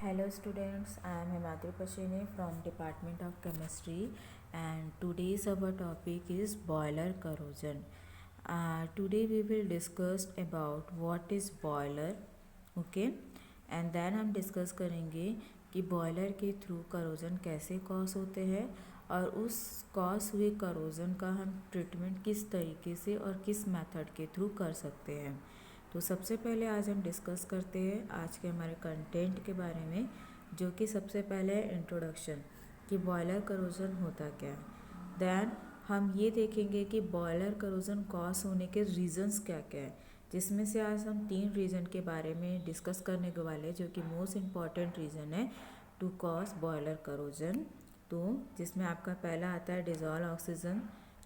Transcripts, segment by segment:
Hello students, I am Himadri Pashine from Department of Chemistry and today's our topic is boiler corrosion. Today we will discuss about what is boiler, okay? And then हम discuss करेंगे कि boiler के through corrosion कैसे cause होते हैं और उस cause हुए करोजन का हम ट्रीटमेंट किस तरीके से और किस मेथड के थ्रू कर सकते हैं। तो सबसे पहले आज हम डिस्कस करते हैं आज के हमारे कंटेंट के बारे में, जो कि सबसे पहले है इंट्रोडक्शन कि बॉयलर करोजन होता क्या है। देन हम ये देखेंगे कि बॉयलर करोजन कॉज होने के रीज़न्स क्या क्या है, जिसमें से आज हम 3 रीज़न के बारे में डिस्कस करने के वाले हैं, जो कि मोस्ट इम्पॉर्टेंट रीज़न है टू कॉज बॉयलर करोजन। तो जिसमें आपका पहला आता है डिज़ोल्व ऑक्सीजन,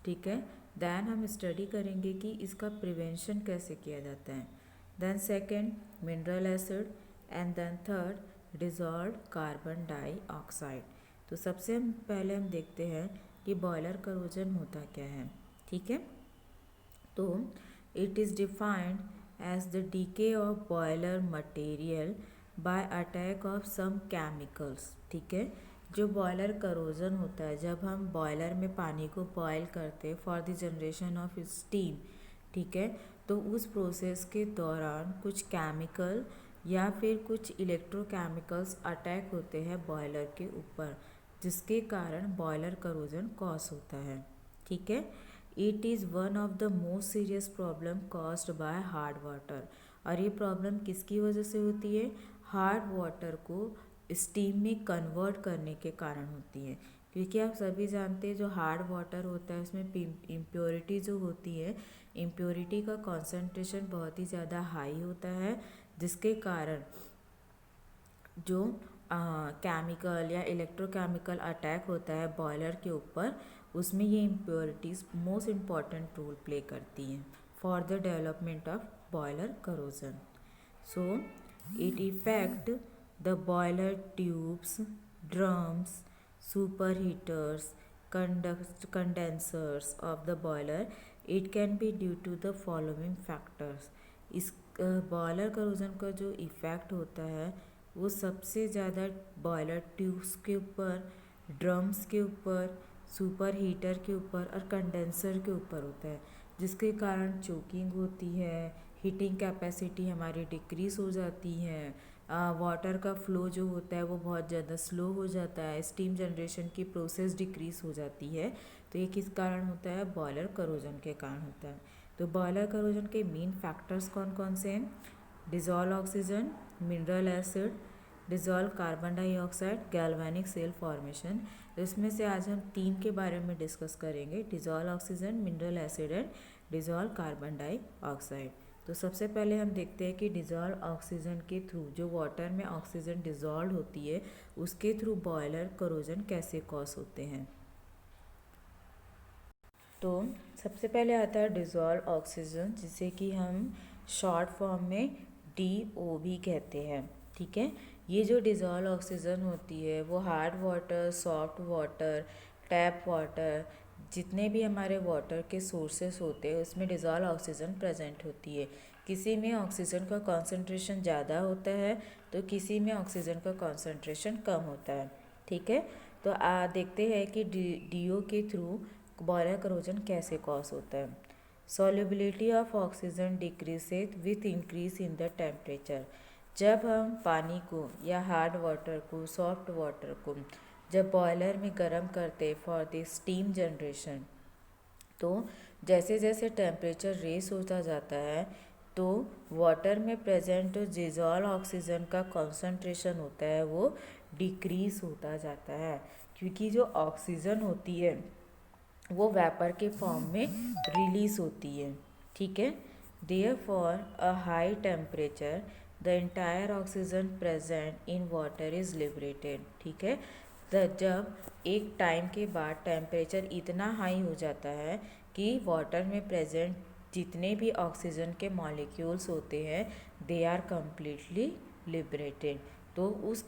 ठीक है। देन हम स्टडी करेंगे कि इसका प्रिवेंशन कैसे किया जाता है। Then second mineral acid and then third dissolve carbon dioxide. तो सबसे पहले हम देखते हैं कि बॉयलर करोजन होता क्या है, ठीक है। तो it is defined as the decay of boiler material by attack of some chemicals, ठीक है। जो बॉयलर करोजन होता है, जब हम बॉयलर में पानी को बॉयल करते for the generation of steam, ठीक है, तो उस प्रोसेस के दौरान कुछ केमिकल या फिर कुछ इलेक्ट्रोकेमिकल्स अटैक होते हैं बॉयलर के ऊपर, जिसके कारण बॉयलर करोजन कॉज होता है, ठीक है। It is one of the most serious problem caused by hard water. और ये प्रॉब्लम किसकी वजह से होती है? हार्ड वाटर को स्टीम में कन्वर्ट करने के कारण होती है, क्योंकि आप सभी जानते हैं जो हार्ड वाटर होता है उसमें इम्प्योरिटी जो होती है, इम्प्योरिटी का कॉन्सेंट्रेशन बहुत ही ज़्यादा हाई होता है, जिसके कारण जो केमिकल या इलेक्ट्रोकेमिकल अटैक होता है बॉयलर के ऊपर, उसमें ये impurities most important role play करती हैं for the development of boiler corrosion. So it effect the boiler tubes, drums, super heaters, condensers of the boiler. It can be due to the following factors. इस boiler corrosion का जो effect होता है वो सबसे ज़्यादा बॉयलर ट्यूब्स के ऊपर, ड्रम्स के ऊपर, सुपर हीटर के ऊपर और कंडेंसर के ऊपर होता है, जिसके कारण चोकिंग होती है, हीटिंग कैपेसिटी हमारी डिक्रीज़ हो जाती है, वाटर का फ्लो जो होता है वो बहुत ज़्यादा स्लो हो जाता है, स्टीम जनरेशन की प्रोसेस डिक्रीज़ हो जाती है। तो ये किस कारण होता है? बॉयलर करोजन के कारण होता है। तो बॉयलर करोजन के मेन फैक्टर्स कौन कौन से हैं? Dissolve oxygen, mineral acid, dissolve carbon dioxide, galvanic cell formation. तो इसमें से आज हम 3 के बारे में डिस्कस करेंगे, dissolve oxygen, mineral acid and dissolve carbon dioxide. तो सबसे पहले हम देखते हैं कि डिज़ोल्व ऑक्सीजन के थ्रू, जो वाटर में ऑक्सीजन डिज़ोल्व होती है उसके थ्रू बॉयलर करोजन कैसे कॉज होते हैं। तो सबसे पहले आता है डिज़ोल्व ऑक्सीजन, जिसे कि हम शॉर्ट फॉर्म में DO भी कहते हैं, ठीक है। ये जो डिज़ोल्व ऑक्सीजन होती है वो hard water, soft water, tap water, जितने भी हमारे वाटर के सोर्सेस होते हैं उसमें डिज़ोल्व ऑक्सीजन प्रेजेंट होती है। किसी में ऑक्सीजन का कॉन्सेंट्रेशन ज़्यादा होता है तो किसी में ऑक्सीजन का कॉन्सेंट्रेशन कम होता है, ठीक है। तो देखते हैं कि DO के थ्रू बॉयलर करोजन कैसे कॉज होता है। Solubility of oxygen decreases with increase in the temperature. जब हम पानी को या हार्ड वाटर को, सॉफ्ट वाटर को जब बॉयलर में गर्म करते फॉर द स्टीम जनरेशन, तो जैसे जैसे टेम्परेचर रेस होता जाता है तो वाटर में प्रेजेंट डिज़ोल्व ऑक्सीजन का कॉन्सेंट्रेशन होता है वो डिक्रीज होता जाता है, क्योंकि जो ऑक्सीजन होती है वो वेपर के फॉर्म में रिलीज होती है, ठीक है। Therefore a high temperature the entire oxygen present in water is liberated, ठीक है। जब एक टाइम के बाद टेम्परेचर इतना हाई हो जाता है कि वाटर में प्रेजेंट जितने भी ऑक्सीजन के मॉलिक्यूल्स होते हैं दे आर कम्प्लीटली लिबरेटेड। तो उस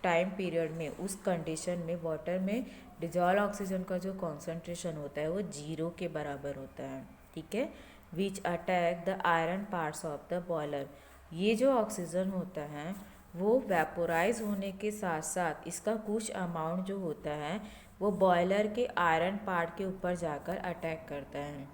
टाइम पीरियड में, उस कंडीशन में वाटर में डिज़ोल्व ऑक्सीजन का जो कॉन्सेंट्रेशन होता है वो 0 के बराबर होता है, ठीक है। विच attack the iron parts of the boiler. ये जो ऑक्सीजन होता है वो वेपोराइज होने के साथ साथ इसका कुछ अमाउंट जो होता है वो बॉयलर के आयरन पार्ट के ऊपर जाकर अटैक करता है,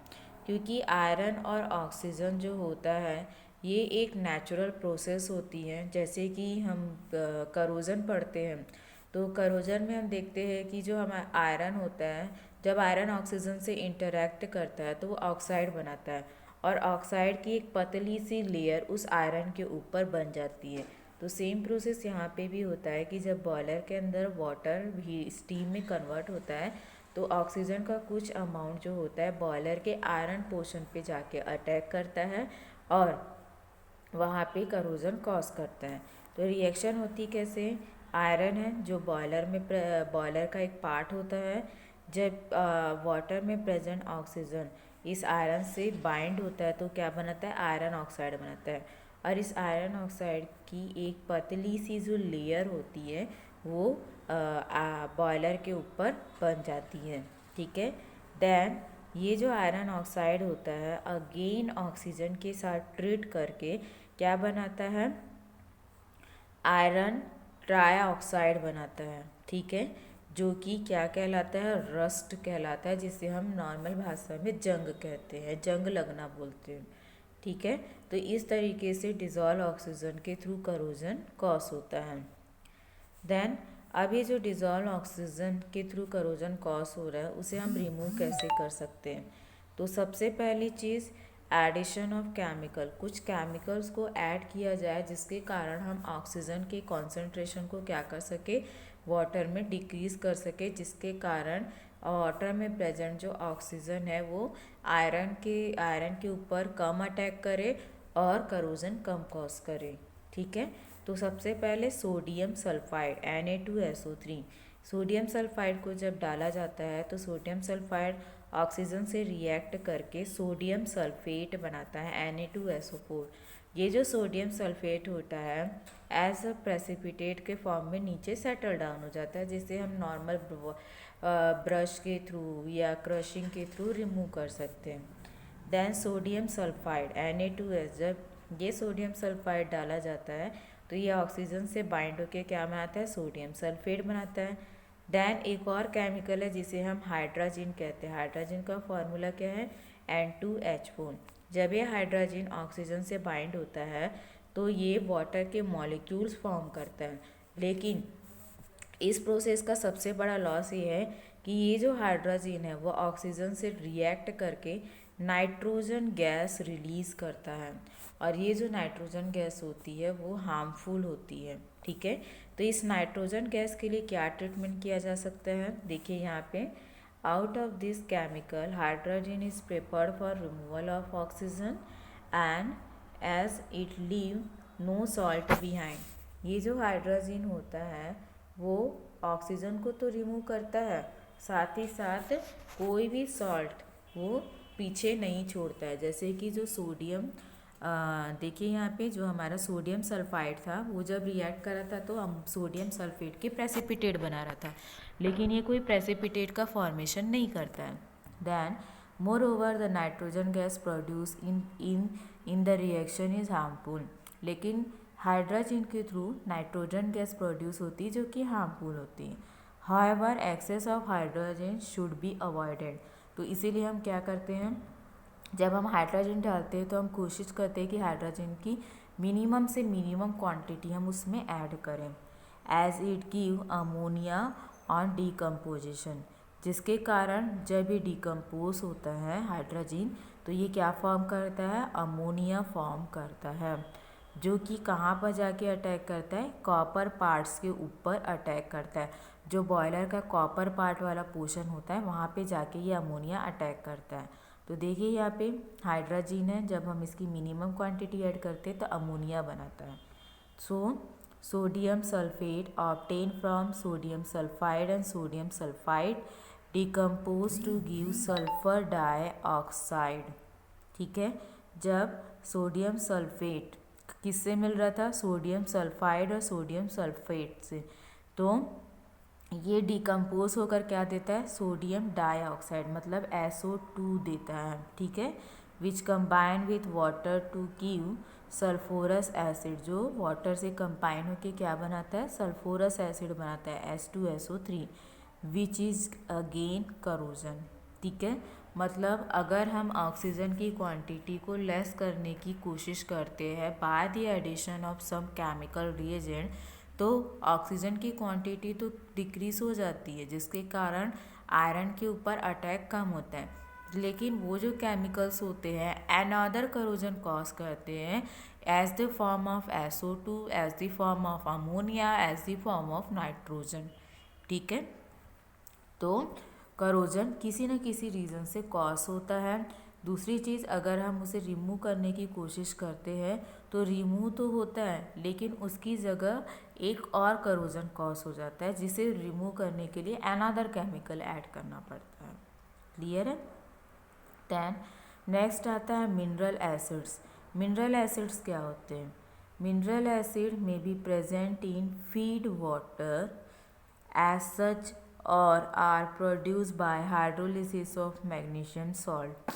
क्योंकि आयरन और ऑक्सीजन जो होता है ये एक नेचुरल प्रोसेस होती है। जैसे कि हम करोजन पढ़ते हैं, तो करोजन में हम देखते हैं कि जो हमारा आयरन होता है, जब आयरन ऑक्सीजन से इंटरेक्ट करता है तो वो ऑक्साइड बनाता है, और ऑक्साइड की एक पतली सी लेयर उस आयरन के ऊपर बन जाती है। तो सेम प्रोसेस यहाँ पे भी होता है कि जब बॉयलर के अंदर वाटर भी स्टीम में कन्वर्ट होता है तो ऑक्सीजन का कुछ अमाउंट जो होता है बॉयलर के आयरन पोर्शन पे जाके अटैक करता है और वहाँ पे करोजन कॉज करता है। तो रिएक्शन होती कैसे, आयरन है जो बॉयलर का एक पार्ट होता है, जब वाटर में प्रेजेंट ऑक्सीजन इस आयरन से बाइंड होता है तो क्या बनाता है, आयरन ऑक्साइड बनाता है। और इस आयरन ऑक्साइड की एक पतली सी जो लेयर होती है वो बॉयलर के ऊपर बन जाती है। ठीक है, देन ये जो आयरन ऑक्साइड होता है अगेन ऑक्सीजन के साथ ट्रीट करके क्या बनाता है, आयरन ट्राई ऑक्साइड बनाता है। ठीक है, जो कि क्या कहलाता है, रस्ट कहलाता है, जिसे हम नॉर्मल भाषा में जंग कहते हैं, जंग लगना बोलते हैं। ठीक है, तो इस तरीके से डिज़ोल्व ऑक्सीजन के थ्रू करोजन कॉज होता है। देन अब ये जो डिज़ोल्व ऑक्सीजन के थ्रू करोजन कॉज हो रहा है उसे हम रिमूव कैसे कर सकते हैं। तो सबसे पहली चीज़ एडिशन ऑफ केमिकल, कुछ केमिकल्स को ऐड किया जाए जिसके कारण हम ऑक्सीजन के कॉन्सेंट्रेशन को क्या कर सके, वाटर में डिक्रीज़ कर सके, जिसके कारण वाटर में प्रेजेंट जो ऑक्सीजन है वो आयरन के ऊपर कम अटैक करे और करोजन कम कॉज करे। ठीक है, तो सबसे पहले sodium sulphide Na2SO3, sodium sulphide को जब डाला जाता है तो सोडियम सल्फाइड ऑक्सीजन से रिएक्ट करके सोडियम सल्फेट बनाता है Na2SO4। ये जो सोडियम सल्फेट होता है एज अ प्रेसिपिटेट के फॉर्म में नीचे सेटल डाउन हो जाता है, जिसे हम नॉर्मल ब्रश के थ्रू या क्रशिंग के थ्रू रिमूव कर सकते हैं। देन सोडियम सल्फाइड Na2S, जब ये सोडियम सल्फाइड डाला जाता है तो ये ऑक्सीजन से बाइंड होकर क्या बनाता है, सोडियम सल्फेट बनाता है। देन एक और केमिकल है जिसे हम हाइड्रोजन कहते हैं। हाइड्रोजन का फॉर्मूला क्या है, N2H4। जब ये हाइड्रोजन ऑक्सीजन से बाइंड होता है तो ये वाटर के मॉलिक्यूल्स फॉर्म करता है, लेकिन इस प्रोसेस का सबसे बड़ा लॉस ये है कि ये जो हाइड्रोजन है वो ऑक्सीजन से रिएक्ट करके नाइट्रोजन गैस रिलीज़ करता है, और ये जो नाइट्रोजन गैस होती है वो हार्मफुल होती है। ठीक है, तो इस नाइट्रोजन गैस के लिए क्या ट्रीटमेंट किया जा सकता है, देखिए यहाँ पे, out of this chemical hydrogen is prepared for removal of oxygen and as it leave no salt behind. ये जो हाइड्रोजन होता है वो ऑक्सीजन को तो रिमूव करता है, साथ ही साथ कोई भी सॉल्ट वो पीछे नहीं छोड़ता है। जैसे कि जो सोडियम, देखिए यहाँ पे जो हमारा सोडियम सल्फाइड था वो जब रिएक्ट करा था तो हम सोडियम सल्फेट के प्रेसिपिटेट बना रहा था, लेकिन ये कोई प्रेसिपिटेट का फॉर्मेशन नहीं करता है। Then moreover the nitrogen gas produce in the reaction is harmful, लेकिन हाइड्रोजन के थ्रू नाइट्रोजन गैस प्रोड्यूस होती है जो कि हार्मफुल होती है। However excess of hydrogen should be avoided, तो इसीलिए हम क्या करते हैं, जब हम हाइड्रोजन डालते हैं तो हम कोशिश करते हैं कि हाइड्रोजन की मिनिमम से मिनिमम क्वांटिटी हम उसमें ऐड करें, as it give ammonia on decomposition, जिसके कारण जब ये डिकम्पोज होता है हाइड्रोजन तो ये क्या फॉर्म करता है, अमोनिया फॉर्म करता है, जो कि कहाँ पर जाके अटैक करता है, कॉपर पार्ट्स के ऊपर अटैक करता है। जो बॉयलर का कॉपर पार्ट वाला पोर्शन होता है वहाँ पे जाके ये अमोनिया अटैक करता है। तो देखिए यहाँ पे हाइड्रोजन है, जब हम इसकी मिनिमम क्वांटिटी ऐड करते हैं तो अमोनिया बनाता है। So sodium sulphate obtain from sodium sulphide and sodium sulphide decompose to give sulphur dioxide. ठीक है, जब सोडियम सल्फेट किससे मिल रहा था, सोडियम सल्फाइड और सोडियम सल्फेट से, तो ये डिकम्पोज होकर क्या देता है, सोडियम डाइऑक्साइड मतलब SO2 देता है। ठीक है, which combine with water to give sulphurous acid जो वाटर से कंबाइन होकर क्या बनाता है, सल्फोरस एसिड बनाता है H2SO3 which is again corrosion. ठीक है, मतलब अगर हम ऑक्सीजन की क्वांटिटी को लेस करने की कोशिश करते हैं by the addition of some chemical reagent, तो ऑक्सीजन की क्वांटिटी तो डिक्रीज हो जाती है, जिसके कारण आयरन के ऊपर अटैक कम होता है। लेकिन वो जो केमिकल्स होते हैं अनदर करोजन कॉज करते हैं as the form of SO2, as the form of ammonia, as the form of nitrogen. ठीक है, तो करोजन किसी न किसी रीज़न से कॉज होता है। दूसरी चीज़, अगर हम उसे रिमूव करने की कोशिश करते हैं तो रिमूव तो होता है, लेकिन उसकी जगह एक और करोजन कॉज हो जाता है, जिसे रिमूव करने के लिए अनदर केमिकल ऐड करना पड़ता है। क्लियर है? दैन नेक्स्ट आता है मिनरल एसिड्स। मिनरल एसिड्स क्या होते हैं? मिनरल एसिड में be present in feed water as such और are produce by hydrolysis of magnesium salt.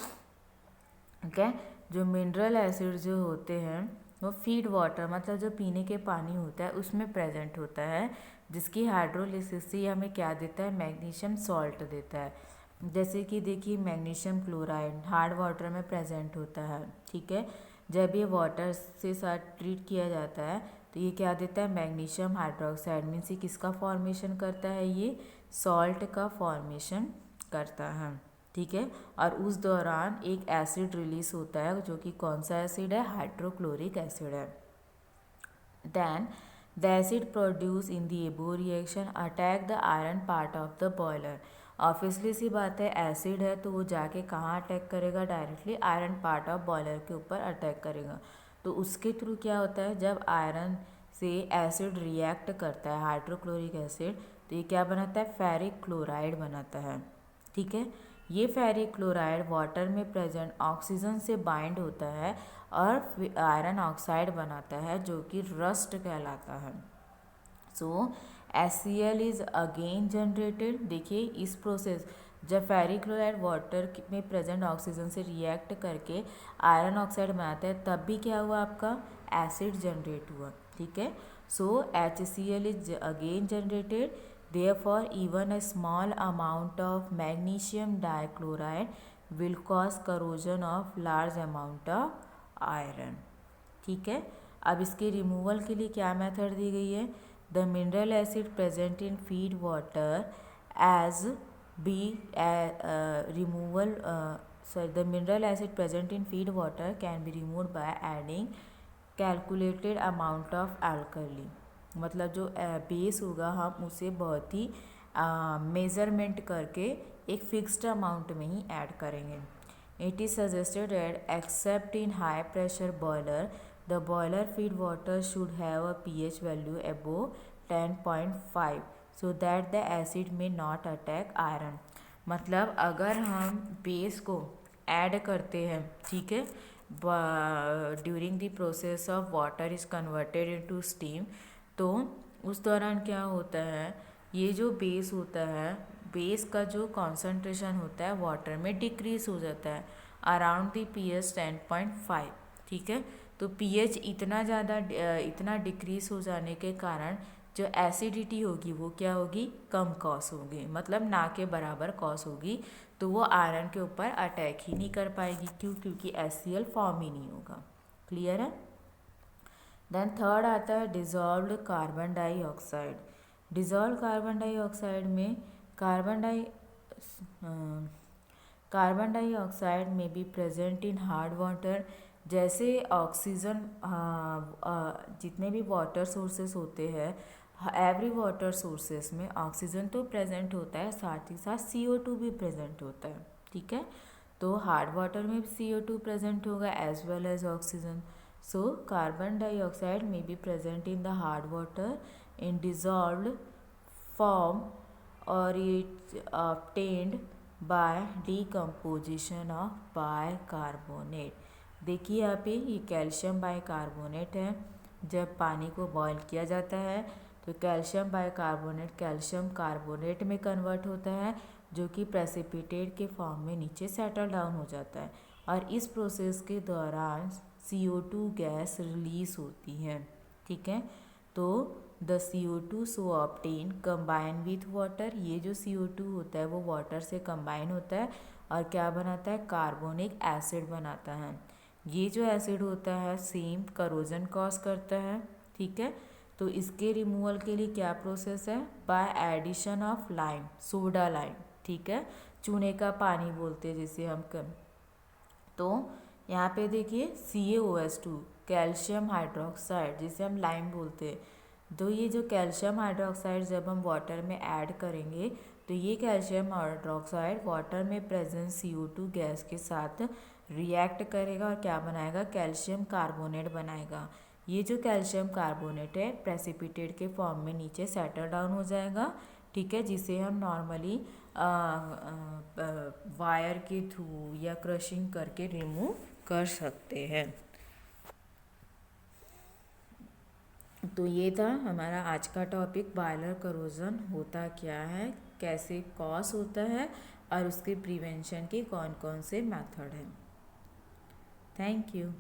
Okay, जो मिनरल एसिड जो होते हैं वो फीड वाटर मतलब जो पीने के पानी होता है उसमें प्रेजेंट होता है, जिसकी हाइड्रोलिसिस से हमें क्या देता है, मैग्नीशियम सॉल्ट देता है। जैसे कि देखिए मैग्नीशियम क्लोराइड हार्ड वाटर में प्रेजेंट होता है। ठीक है, जब ये वाटर से साथ ट्रीट किया जाता है तो ये क्या देता है, मैग्नीशियम हाइड्रोक्साइड, मीन्स ये किसका फॉर्मेशन करता है, ये सॉल्ट का फॉर्मेशन करता है। ठीक है, और उस दौरान एक एसिड रिलीज होता है जो कि कौन सा एसिड है, हाइड्रोक्लोरिक एसिड है। Then the acid produced in the above reaction attack the iron part of the boiler। Obviously सी बात है, एसिड है तो वो जाके कहाँ अटैक करेगा, directly iron part of boiler के ऊपर अटैक करेगा। तो उसके थ्रू क्या होता है, जब आयरन से एसिड रिएक्ट करता है हाइड्रोक्लोरिक एसिड, तो ये क्या बनाता है, फेरिक क्लोराइड बनाता है। ठीक है, ये फेरिक क्लोराइड वाटर में प्रेजेंट ऑक्सीजन से बाइंड होता है और आयरन ऑक्साइड बनाता है जो कि रस्ट कहलाता है। सो HCl इज अगेन जनरेटेड। देखिए इस प्रोसेस, जब फेरिक क्लोराइड वाटर में प्रेजेंट ऑक्सीजन से रिएक्ट करके आयरन ऑक्साइड बनाता है, तब भी क्या हुआ, आपका एसिड जनरेट हुआ। ठीक है, सो HCl is again generated. Therefore, even a small amount of magnesium dichloride will cause corrosion of large amount of iron। ठीक है, अब इसके रिमूवल के लिए क्या मेथड दी गई है, the mineral acid present in feed water as be removal the mineral acid present in feed water can be removed by adding calculated amount of alkali. मतलब जो बेस होगा हम उसे बहुत ही मेज़रमेंट करके एक फिक्स्ड अमाउंट में ही ऐड करेंगे। It is suggested that accept in high pressure boiler the boiler feed water should have a pH value above 10.5 so that the acid में नॉट अटैक आयरन। मतलब अगर हम बेस को add करते हैं, ठीक है, during the process of water is converted into steam, तो उस दौरान क्या होता है, ये जो बेस होता है, बेस का जो कॉन्सेंट्रेशन होता है वाटर में डिक्रीज हो जाता है अराउंड द pH 10.5। ठीक है, तो pH इतना ज़्यादा इतना डिक्रीज हो जाने के कारण जो एसिडिटी होगी वो क्या होगी, कम कॉस होगी, मतलब ना के बराबर कॉस होगी, तो वो आयरन के ऊपर अटैक ही नहीं कर पाएगी। क्यों? क्योंकि HCl फॉर्म ही नहीं होगा। क्लियर है? देन थर्ड आता है dissolved carbon dioxide. Dissolve carbon dioxide में कार्बन डाइऑक्साइड में भी प्रेजेंट इन हार्ड वाटर। जैसे ऑक्सीजन जितने भी वाटर सोर्सेस होते हैं, एवरी वाटर सोर्सेस में ऑक्सीजन तो प्रेजेंट होता है, साथ ही साथ CO2 भी प्रेजेंट होता है। ठीक है, तो हार्ड वाटर में भी CO2 प्रेजेंट होगा as well as oxygen. So carbon dioxide may be present in the hard water in dissolved form or it's obtained by decomposition of bicarbonate। देखिए यहाँ पे ये कैल्शियम बाइकार्बोनेट है। जब पानी को बॉईल किया जाता है तो कैल्शियम बाइकार्बोनेट कैल्शियम कार्बोनेट में कन्वर्ट होता है, जो कि प्रेसिपिटेट के फॉर्म में नीचे सेटल डाउन हो जाता है। और इस प्रोसेस के दौरान CO2 गैस रिलीज होती है, ठीक है। तो the CO2 so obtain combine with water, ये जो CO2 होता है वो वाटर से कंबाइन होता है और क्या बनाता है, कार्बोनिक एसिड बनाता है। ये जो एसिड होता है सेम करोजन कॉज करता है, ठीक है। तो इसके रिमूवल के लिए क्या प्रोसेस है, by addition of lime, soda lime, ठीक है, चूने का पानी बोलते हैं जिसे हम तो यहाँ पे देखिए CaOH2 कैल्शियम हाइड्रोक्साइड जिसे हम लाइम बोलते हैं। तो ये जो कैल्शियम हाइड्रोक्साइड जब हम वाटर में ऐड करेंगे तो ये कैल्शियम हाइड्रोक्साइड वाटर में प्रेजेंट CO2 गैस के साथ रिएक्ट करेगा और क्या बनाएगा, कैल्शियम कार्बोनेट बनाएगा। ये जो कैल्शियम कार्बोनेट है प्रेसिपिटेट के फॉर्म में नीचे सेटल डाउन हो जाएगा, ठीक है, जिसे हम नॉर्मली वायर के थ्रू या क्रशिंग करके रिमूव कर सकते हैं। तो ये था हमारा आज का टॉपिक, बॉयलर करोजन होता क्या है, कैसे कॉज होता है और उसके प्रिवेंशन के कौन कौन से मेथड हैं। Thank you.